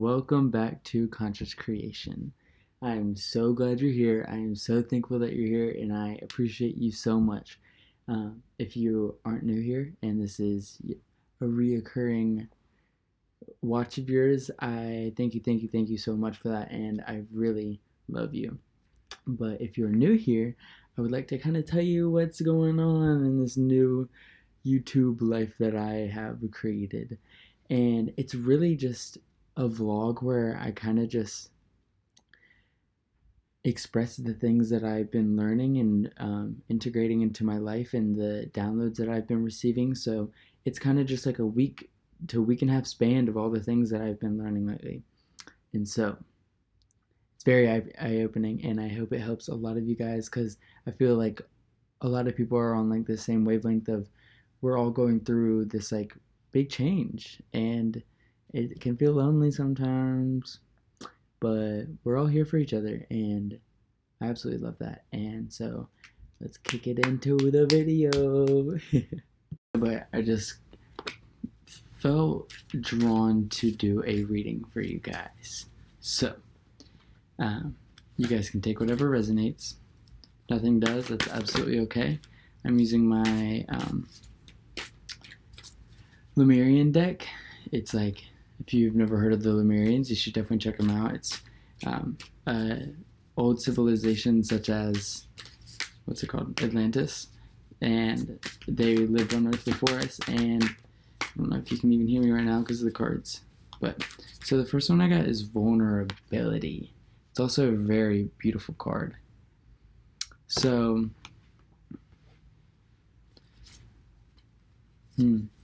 Welcome back to Conscious Creation. I am so glad you're here. I am so thankful that you're here, and I appreciate you so much. If you aren't new here and this is a reoccurring watch of yours, I thank you so much for that, and I really love you. But if you're new here, I would like to kind of tell you what's going on in this new YouTube life that I have created. And it's really just a vlog where I kind of just express the things that I've been learning and integrating into my life and the downloads that I've been receiving. So it's kind of just like a week to week and a half span of all the things that I've been learning lately. And so it's very eye-opening, and I hope it helps a lot of you guys, because I feel like a lot of people are on like the same wavelength of we're all going through this like big change, and it can feel lonely sometimes, but we're all here for each other, and I absolutely love that. And so let's kick it into the video. But I just felt drawn to do a reading for you guys. So you guys can take whatever resonates. Nothing does, that's absolutely okay. I'm using my Lemurian deck. It's like, if you've never heard of the Lemurians, you should definitely check them out. It's old civilizations such as, what's it called, Atlantis, and they lived on Earth before us. And I don't know if you can even hear me right now because of the cards. But so the first one I got is Vulnerability. It's also a very beautiful card. So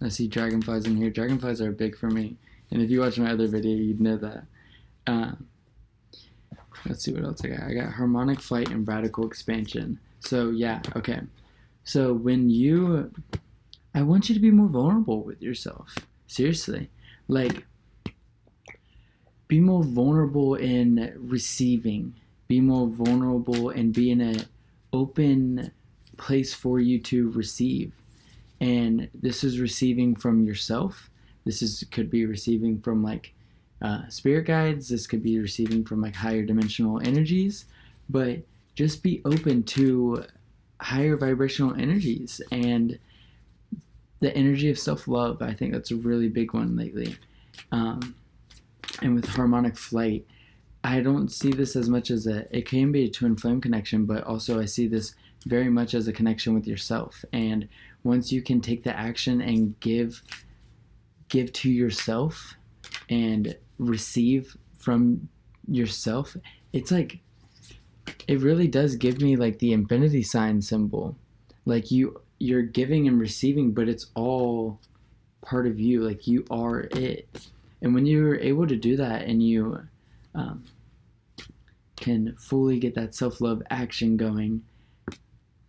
I see dragonflies in here. Dragonflies are big for me, and if you watch my other video, you'd know that. Let's see what else I got. I got harmonic flight and radical expansion. So yeah, okay. So I want you to be more vulnerable with yourself. Seriously, like, be more vulnerable in receiving. Be more vulnerable and be in an open place for you to receive. And this is receiving from yourself. Could be receiving from like spirit guides. This could be receiving from like higher dimensional energies. But just be open to higher vibrational energies and the energy of self-love. I think that's a really big one lately. And with harmonic flight, I don't see this as much as it can be a twin flame connection, but also I see this very much as a connection with yourself. And once you can take the action and give to yourself and receive from yourself, it's like, it really does give me like the infinity sign symbol. Like you're giving and receiving, but it's all part of you. Like, you are it. And when you're able to do that, and you can fully get that self-love action going,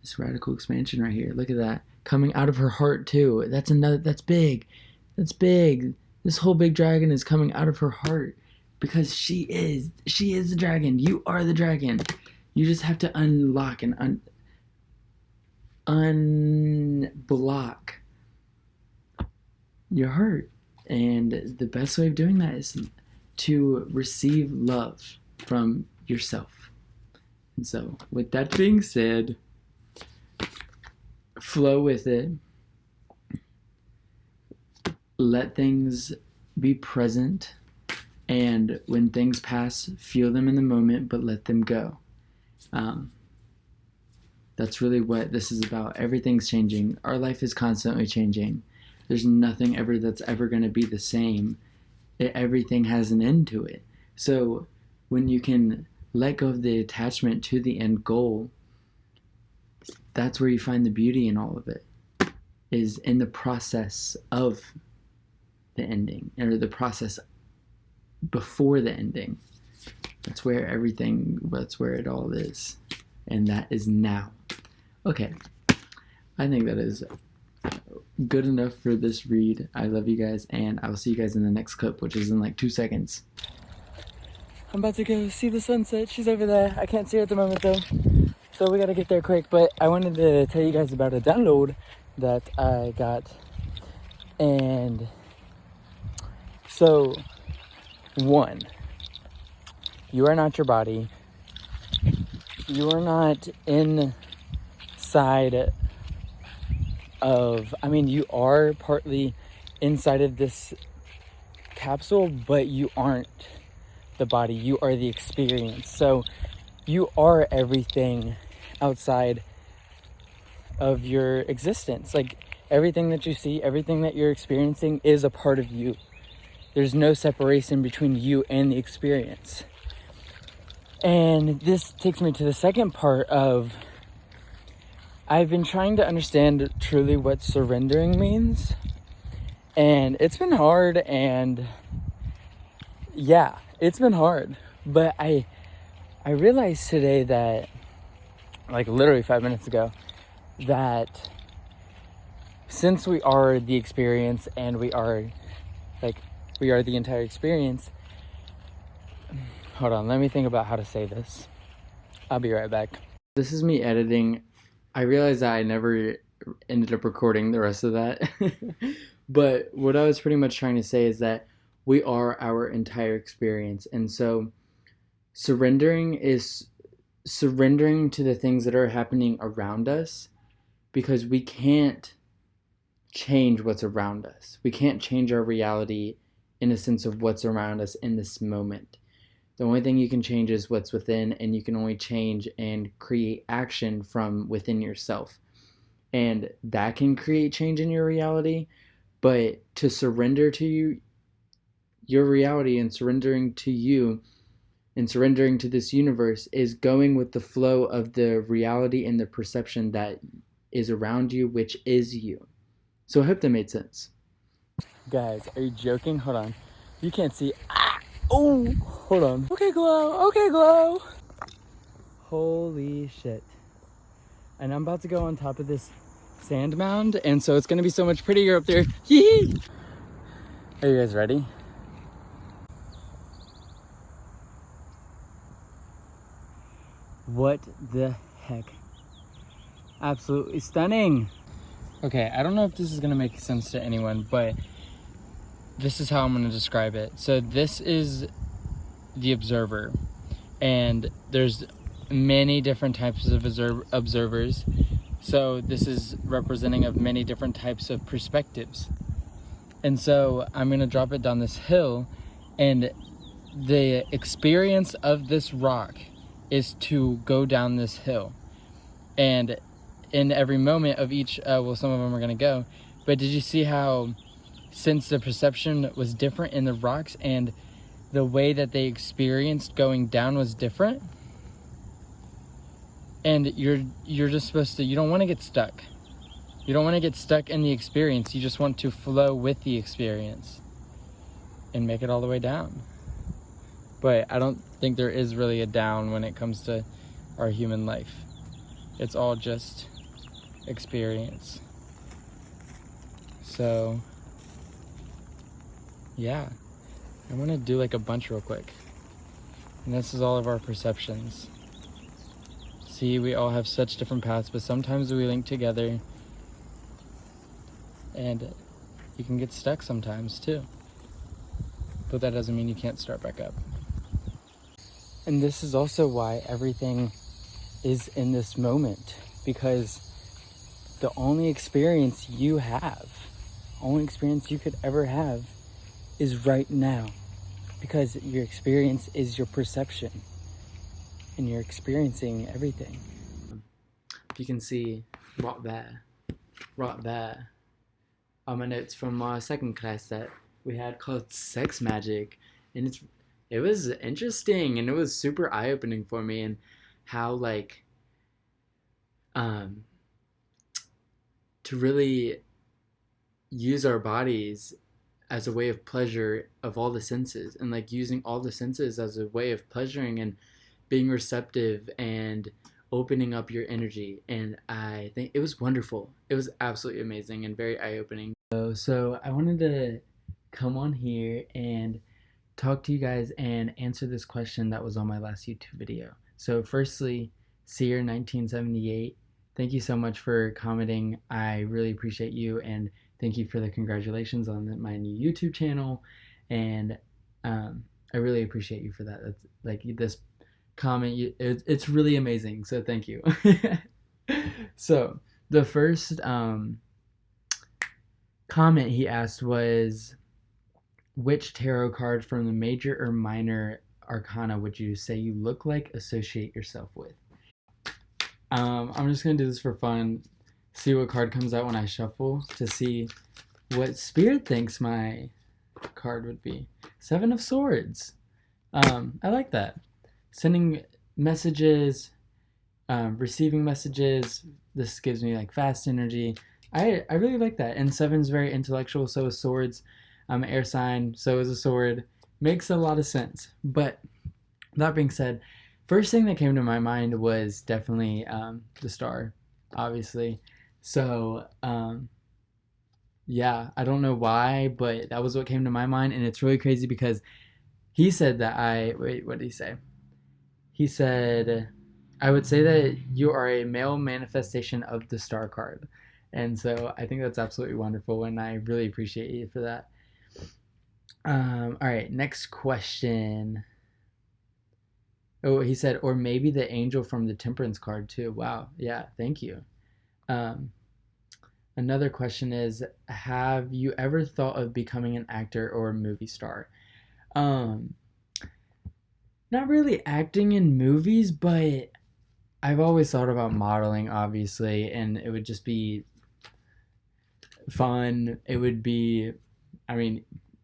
this radical expansion right here, look at that, coming out of her heart too. That's big. That's big. This whole big dragon is coming out of her heart, because she is the dragon. You are the dragon. You just have to unlock and unblock your heart. And the best way of doing that is to receive love from yourself. And so, with that being said, flow with it. Let things be present. And when things pass, feel them in the moment, but let them go. That's really what this is about. Everything's changing. Our life is constantly changing. There's nothing ever that's ever going to be the same. Everything has an end to it. So when you can let go of the attachment to the end goal, that's where you find the beauty in all of it, is in the process of the ending, or the process before the ending. That's where it all is. And that is now. Okay. I think that is good enough for this read. I love you guys, and I will see you guys in the next clip, which is in like 2 seconds. I'm about to go see the sunset. She's over there. I can't see her at the moment though, so we gotta get there quick. But I wanted to tell you guys about a download that I got. And so One, you are not your body. You are not inside of, I mean, you are partly inside of this capsule, but you aren't the body. You are the experience. So you are everything outside of your existence. Like, everything that you see, everything that you're experiencing is a part of you. There's no separation between you and the experience. And this takes me to the second part of, I've been trying to understand truly what surrendering means. And it's been hard, and yeah, it's been hard. But I realized today that, like literally 5 minutes ago, that since we are the experience and we are the entire experience. Hold on, let me think about how to say this. I'll be right back. This is me editing. I realized that I never ended up recording the rest of that. But what I was pretty much trying to say is that we are our entire experience. And so surrendering is surrendering to the things that are happening around us, because we can't change what's around us. We can't change our reality in a sense of what's around us in this moment. The only thing you can change is what's within, and you can only change and create action from within yourself. And that can create change in your reality, but to surrender to your reality, and surrendering to you, and surrendering to this universe, is going with the flow of the reality and the perception that is around you, which is you. So I hope that made sense. Guys, are you joking? Hold on. You can't see. Oh, hold on. Okay, glow. Holy shit. And I'm about to go on top of this sand mound, and so it's gonna be so much prettier up there. Yee! Are you guys ready? What the heck? Absolutely stunning. Okay, I don't know if this is gonna make sense to anyone, but this is how I'm gonna describe it. So this is the observer, and there's many different types of observers. So this is representing of many different types of perspectives. And so I'm gonna drop it down this hill, and the experience of this rock is to go down this hill. And in every moment of each, well, some of them are gonna go, but did you see how, since the perception was different in the rocks and the way that they experienced going down was different? And you're just supposed to, you don't want to get stuck. You don't want to get stuck in the experience. You just want to flow with the experience and make it all the way down. But I don't think there is really a down when it comes to our human life. It's all just experience. So yeah, I want to do like a bunch real quick. And this is all of our perceptions. See, we all have such different paths, but sometimes we link together, and you can get stuck sometimes too. But that doesn't mean you can't start back up. And this is also why everything is in this moment, because the only experience you have, only experience you could ever have, is right now, because your experience is your perception, and you're experiencing everything. If you can see right there are my notes from our second class that we had called Sex Magic, and it was interesting, and it was super eye-opening for me, and how like to really use our bodies as a way of pleasure of all the senses, and like using all the senses as a way of pleasuring and being receptive and opening up your energy. And I think it was wonderful. It was absolutely amazing and very eye-opening. So I wanted to come on here and talk to you guys and answer this question that was on my last YouTube video. So firstly, Seer1978, thank you so much for commenting. I really appreciate you, and thank you for the congratulations on my new YouTube channel. And I really appreciate you for that. That's like this comment. It's really amazing. So thank you. So the first comment he asked was, which tarot card from the major or minor arcana would you say you look like, associate yourself with? I'm just gonna do this for fun. See what card comes out when I shuffle to see what spirit thinks my card would be. Seven of Swords. I like that. Sending messages, receiving messages. This gives me like fast energy. I really like that. And seven's very intellectual. So is Swords. I'm an air sign. So is a sword. Makes a lot of sense. But that being said, first thing that came to my mind was definitely the star, obviously. So yeah, I don't know why, but that was what came to my mind, and it's really crazy because he said that what did he say? He said, I would say that you are a male manifestation of the star card. And so I think that's absolutely wonderful, and I really appreciate you for that. All right, next question. Oh, he said, or maybe the angel from the Temperance card too. Wow, yeah, thank you. Another question is, have you ever thought of becoming an actor or a movie star? Um, Not really acting in movies, but I've always thought about modeling, obviously, and it would just be fun. It would be, I mean,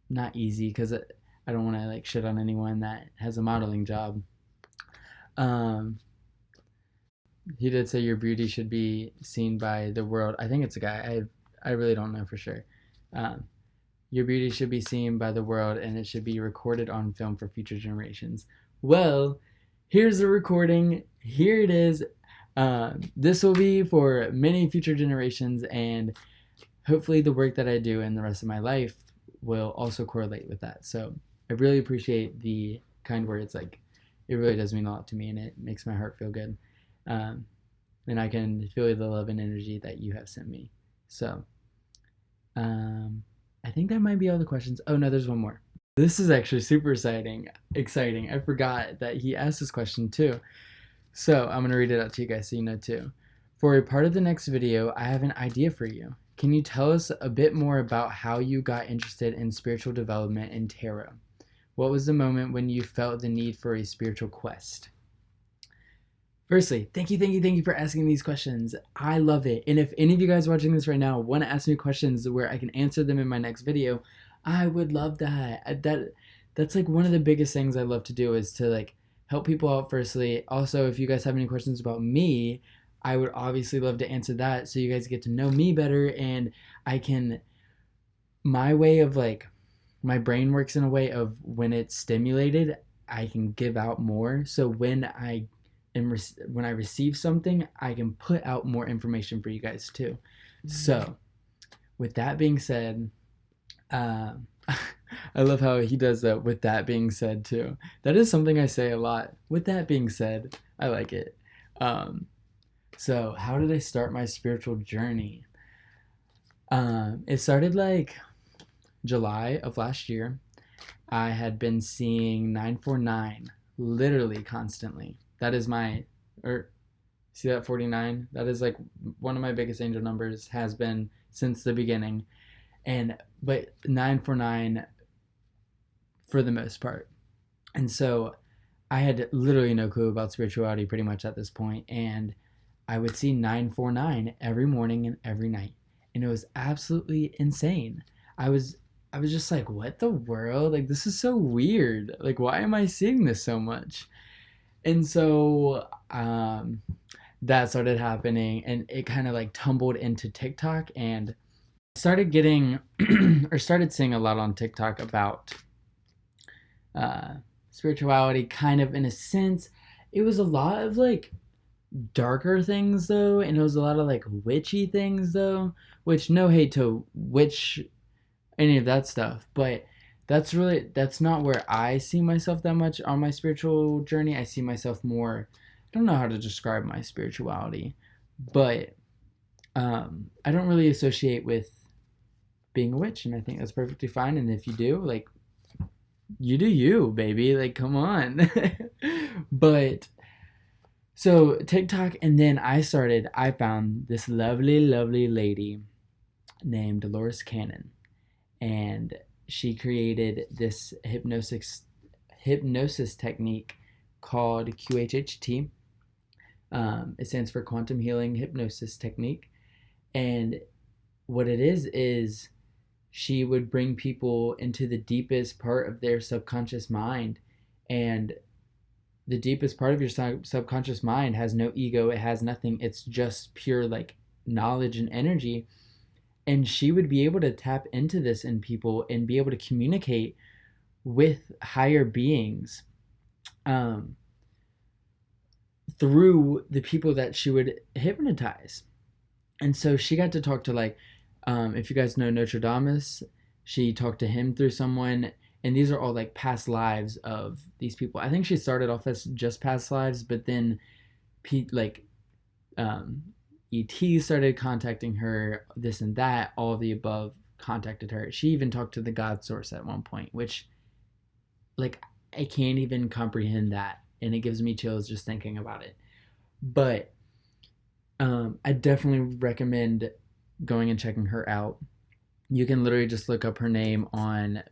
not easy because I don't want to like shit on anyone that has a modeling job. Um, he did say your beauty should be seen by the world. I think it's a guy. I really don't know for sure. Um, your beauty should be seen by the world, and it should be recorded on film for future generations. Well, here's the recording. Here it is. This will be for many future generations, and hopefully the work that I do in the rest of my life will also correlate with that. So I really appreciate the kind words. Like, it really does mean a lot to me, and it makes my heart feel good. And I can feel the love and energy that you have sent me. So I think that might be all the questions. Oh no, there's one more. This is actually super exciting. I forgot that he asked this question too. So I'm gonna read it out to you guys so you know too. For a part of the next video, I have an idea for you. Can you tell us a bit more about how you got interested in spiritual development and tarot? What was the moment when you felt the need for a spiritual quest? Firstly, thank you for asking these questions. I love it. And if any of you guys watching this right now want to ask me questions where I can answer them in my next video, I would love that. That's like one of the biggest things I love to do is to like help people out firstly. Also, if you guys have any questions about me, I would obviously love to answer that so you guys get to know me better, and I can, my way of like, my brain works in a way of when it's stimulated, I can give out more. So when I receive something, I can put out more information for you guys too. So with that being said, I love how he does that, with that being said too. That is something I say a lot. With that being said, I like it. So how did I start my spiritual journey? It started like July of last year. I had been seeing 949 literally constantly. That is see that 49? That is like one of my biggest angel numbers, has been since the beginning. But 949 for the most part. And so I had literally no clue about spirituality pretty much at this point, and I would see 949 every morning and every night, and it was absolutely insane. I was just like, what the world? Like, this is so weird. Like, why am I seeing this so much? And so that started happening, and it kind of like tumbled into TikTok, and started getting or started seeing a lot on TikTok about spirituality, kind of in a sense. It was a lot of like darker things though, and it was a lot of like witchy things though, which no hate to witch, any of that stuff, but that's not where I see myself that much on my spiritual journey. I see myself more, I don't know how to describe my spirituality, but I don't really associate with being a witch, and I think that's perfectly fine. And if you do, like, You do you, baby. Like, come on. But so TikTok, and then I found this lovely, lovely lady named Dolores Cannon, and she created this hypnosis technique called QHHT. It stands for Quantum Healing Hypnosis Technique, and what it is she would bring people into the deepest part of their subconscious mind, and the deepest part of your subconscious mind has no ego, it has nothing, it's just pure like knowledge and energy. And she would be able to tap into this in people and be able to communicate with higher beings, um, through the people that she would hypnotize. And so she got to talk to, like, if you guys know Nostradamus, she talked to him through someone, and these are all like past lives of these people. I think she started off as just past lives, but then like um, ET started contacting her, this and that, all of the above contacted her. She even talked to the God Source at one point, which, like, I can't even comprehend that, and it gives me chills just thinking about it. But I definitely recommend going and checking her out. You can literally just look up her name on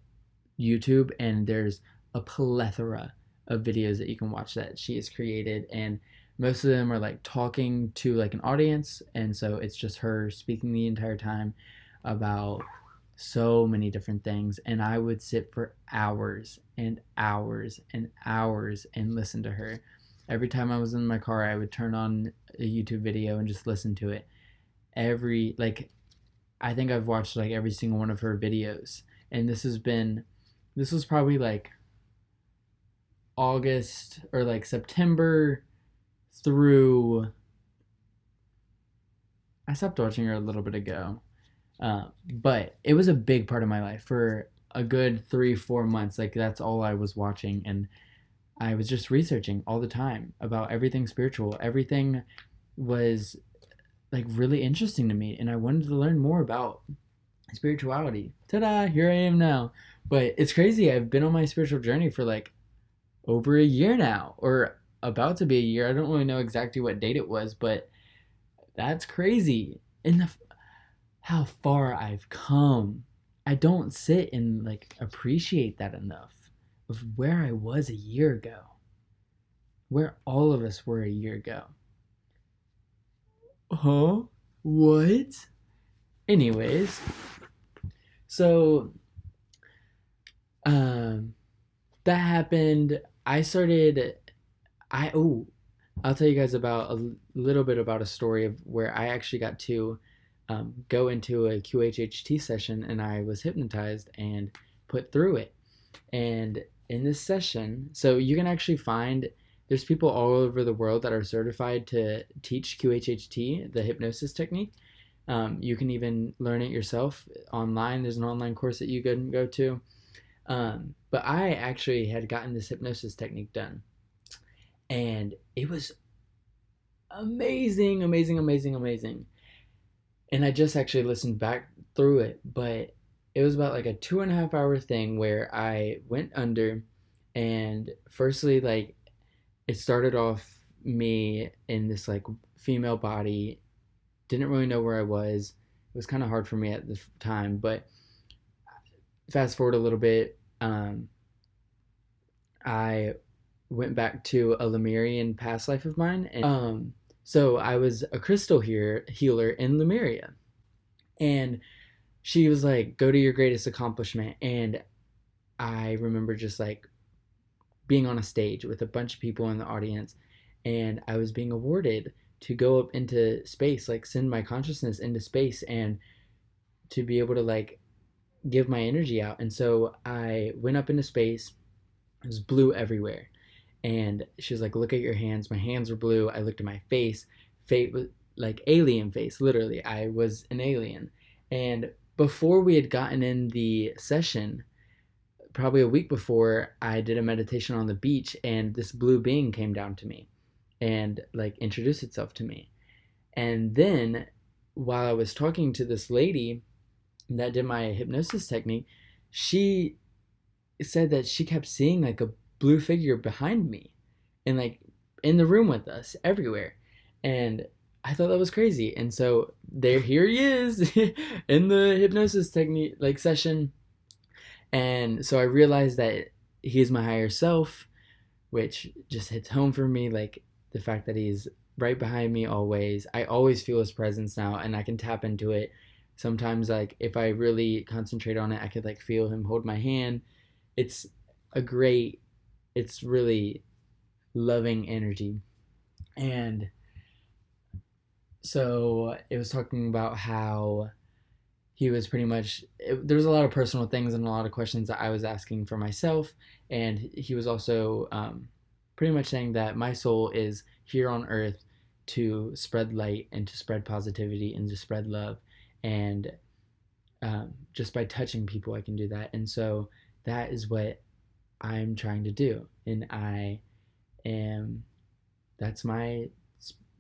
YouTube, and there's a plethora of videos that you can watch that she has created, and most of them are like talking to like an audience, and so it's just her speaking the entire time about so many different things. And I would sit for hours and hours and hours and listen to her. Every time I was in my car, I would turn on a YouTube video and just listen to it. Every like I think I've watched like every single one of her videos. And this was probably like August or like September through, I stopped watching her a little bit ago. But it was a big part of my life for a good 3-4 months. Like, that's all I was watching, and I was just researching all the time about everything spiritual. Everything was like really interesting to me, and I wanted to learn more about spirituality. Ta-da! Here I am now. But it's crazy. I've been on my spiritual journey for like over a year now, or about to be a year. I don't really know exactly what date it was, but that's crazy. And how far I've come. I don't sit and like appreciate that enough of where I was a year ago, where all of us were a year ago. Huh? What? Anyways, so um that happened. I started I oh, I'll tell you guys about a little bit about a story of where I actually got to go into a QHHT session, and I was hypnotized and put through it. And in this session, so you can actually find, there's people all over the world that are certified to teach QHHT, the hypnosis technique. You can even learn it yourself online. There's an online course that you can go to. But I actually had gotten this hypnosis technique done, and it was amazing, amazing, amazing, amazing. And I just actually listened back through it, but it was about like a 2.5 hour thing where I went under, and firstly, like, it started off me in this like female body, didn't really know where I was. It was kind of hard for me at the time, but fast forward a little bit, I went back to a Lemurian past life of mine, and so I was a crystal healer in Lemuria, and she was like, "Go to your greatest accomplishment," and I remember just like being on a stage with a bunch of people in the audience, and I was being awarded to go up into space, like send my consciousness into space, and to be able to like give my energy out. And so I went up into space. It was blue everywhere. And she was like, "Look at your hands." My hands were blue. I looked at my face. Fate was like alien face, literally. I was an alien. And before we had gotten in the session, probably a week before, I did a meditation on the beach, and this blue being came down to me and like introduced itself to me. And then while I was talking to this lady that did my hypnosis technique, she said that she kept seeing like a blue figure behind me and like in the room with us everywhere. And I thought that was crazy. And so here he is in the hypnosis technique like session. And so I realized that he is my higher self, which just hits home for me. Like the fact that he's right behind me always. I always feel his presence now, and I can tap into it. Sometimes, like if I really concentrate on it, I could like feel him hold my hand. It's a great, it's really loving energy. And so it was talking about how he was pretty much there was a lot of personal things and a lot of questions that I was asking for myself, and he was also pretty much saying that my soul is here on earth to spread light and to spread positivity and to spread love, and just by touching people I can do that. And so that is what I'm trying to do, and I am that's my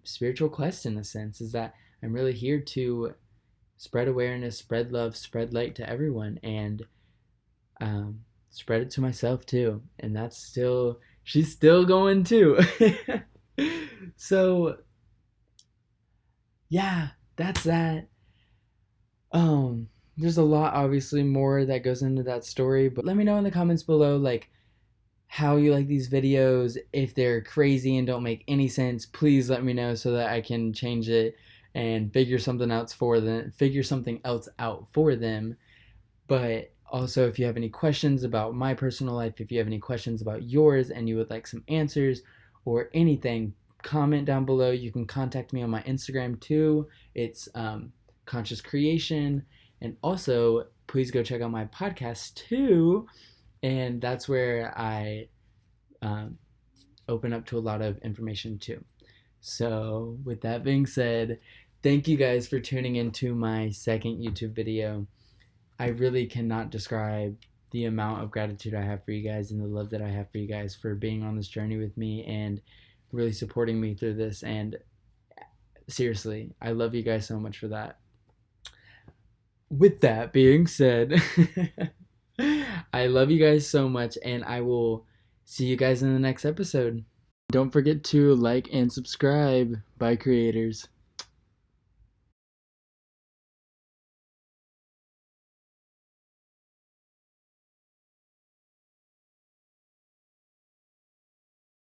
spiritual quest in a sense, is that I'm really here to spread awareness, spread love, spread light to everyone, and spread it to myself too. And that's still, she's still going too. So yeah, that's that. There's a lot obviously more that goes into that story, but let me know in the comments below like how you like these videos. If they're crazy and don't make any sense, please let me know so that I can change it and figure something else out for them. But also, if you have any questions about my personal life, if you have any questions about yours and you would like some answers or anything, comment down below. You can contact me on my Instagram too. It's Conscious Creation. And also, please go check out my podcast too. And that's where I open up to a lot of information too. So with that being said, thank you guys for tuning into my second YouTube video. I really cannot describe the amount of gratitude I have for you guys and the love that I have for you guys for being on this journey with me and really supporting me through this. And seriously, I love you guys so much for that. With that being said, I love you guys so much, and I will see you guys in the next episode. Don't forget to like and subscribe. Bye, creators.